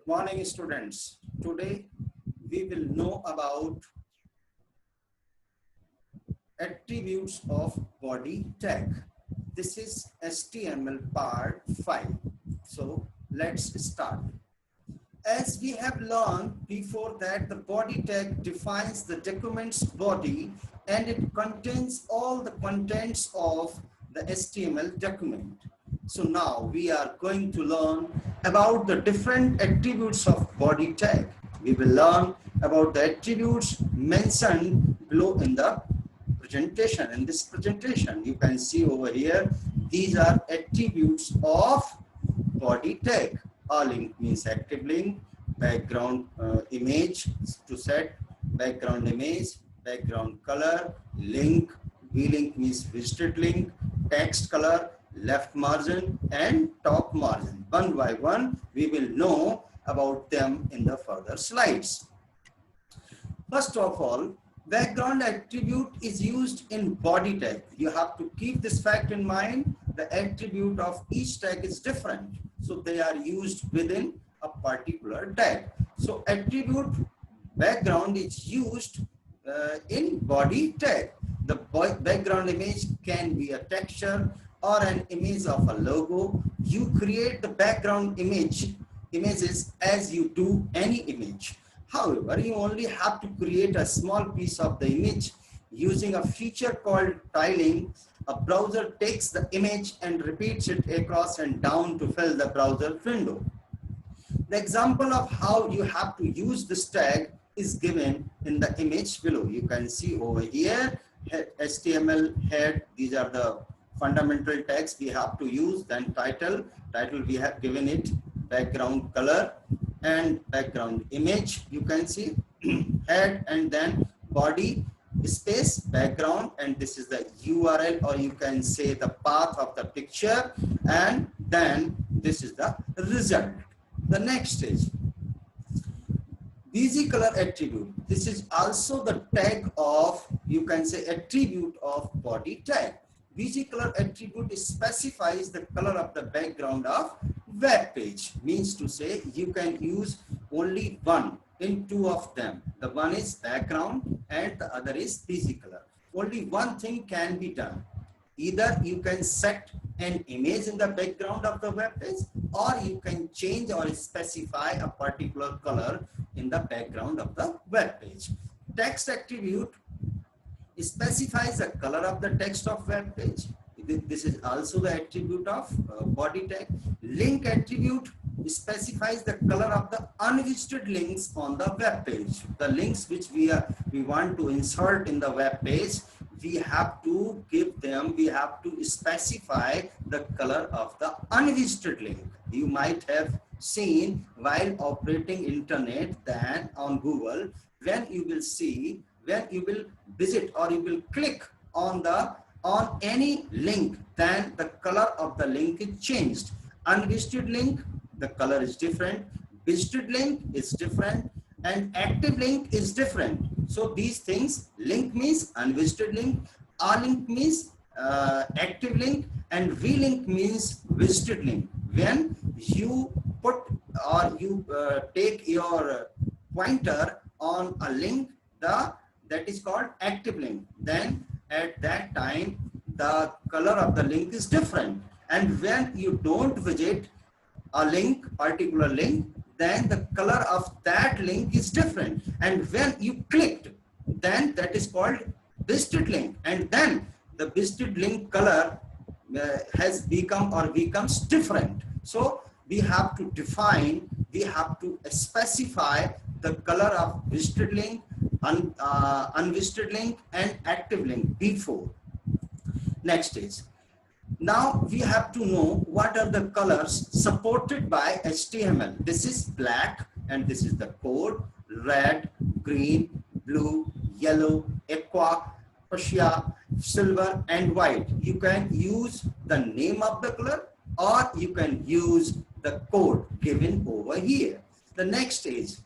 Good morning, students. Today we will know about attributes of body tag. This is HTML part 5. So let's start. As we have learned before that the body tag defines the document's body and it contains all the contents of the HTML document. So now we are going to learn about the different attributes of body tag. We will learn about the attributes mentioned below in the presentation. In this presentation, you can see over here, these are attributes of body tag. A link means active link, background image to set, background image, background color, link, v-link means visited link, text color, left margin and top margin. One by one, we will know about them in the further slides. First of all, background attribute is used in body tag. You have to keep this fact in mind. The attribute of each tag is different. So they are used within a particular tag. So attribute background is used in body tag. The background image can be a texture or an image of a logo. You create the background images as you do any image. However, you only have to create a small piece of the image using a feature called tiling. A browser takes the image and repeats it across and down to fill the browser window. The example of how you have to use this tag is given in the image below. You can see over here, HTML head, these are the fundamental tags we have to use. Then title we have given it background color and background image, you can see head, and then body space background, and this is the URL, or you can say the path of the picture, and then this is the result. The next is busy color attribute. This is also the tag of, you can say, attribute of body tag. Busy color attribute specifies the color of the background of web page. Means to say you can use only one in two of them. The one is background and the other is busy color. Only one thing can be done. Either you can set an image in the background of the web page, or you can change or specify a particular color in the background of the web page. Text attribute specifies the color of the text of web page. This is also the attribute of body tag. Link attribute specifies the color of the unvisited links on the web page. The links which we want to insert in the web page, we have to give them, we have to specify the color of the unvisited link. You might have seen while operating internet that on Google, when you will see, when you will visit or you will click on any link, then the color of the link is changed. Unvisited link, the color is different. Visited link is different, and active link is different. So these things, link means unvisited link, a link means active link, and v-link means visited link. When you put or you take your pointer on a link, that is called active link. Then at that time, the color of the link is different. And when you don't visit a link, particular link, then the color of that link is different. And when you clicked, then that is called visited link. And then the visited link color has become or becomes different. So we have to define, we have to specify the color of visited link, unvisited link, and active link before. Next is, now we have to know what are the colors supported by HTML. This is black, and this is the code: red, green, blue, yellow, aqua, fuchsia, silver, and white. You can use the name of the color, or you can use the code given over here. The next is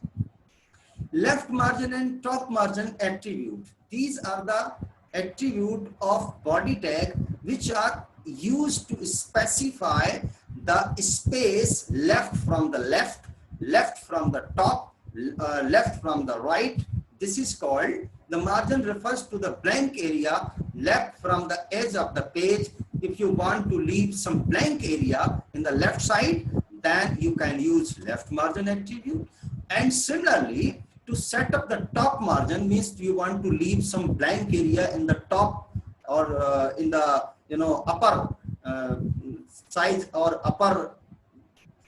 left margin and top margin attribute. These are the attribute of body tag which are used to specify the space left from the left left from the top, left from the right. This is called, the margin refers to the blank area left from the edge of the page. If you want to leave some blank area in the left side, then you can use left margin attribute. And similarly, to set up the top margin means you want to leave some blank area in the top or in the upper size or upper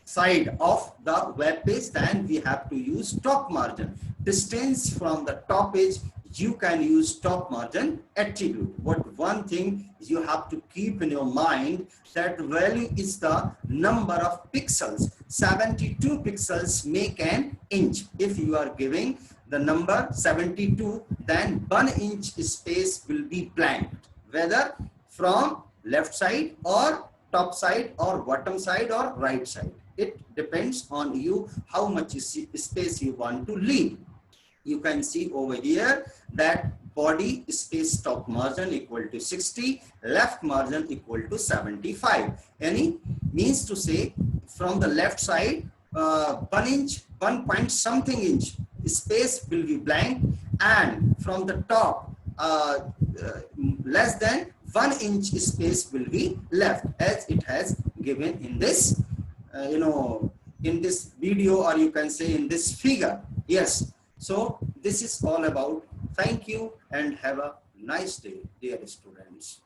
side of the web page, then we have to use top margin. Distance from the top edge, you can use top margin attribute. What one thing you have to keep in your mind, that value is the number of pixels. 72 pixels make an inch. If you are giving the number 72, then 1 inch space will be blank, whether from left side or top side or bottom side or right side. It depends on you how much space you want to leave. You can see over here that body space top margin equal to 60, left margin equal to 75. Any means to say from the left side 1 inch, 1 point something inch space will be blank, and from the top less than 1 inch space will be left, as it has given in this in this video, or you can say in this figure. Yes, so this is all about. Thank you and have a nice day, dear students.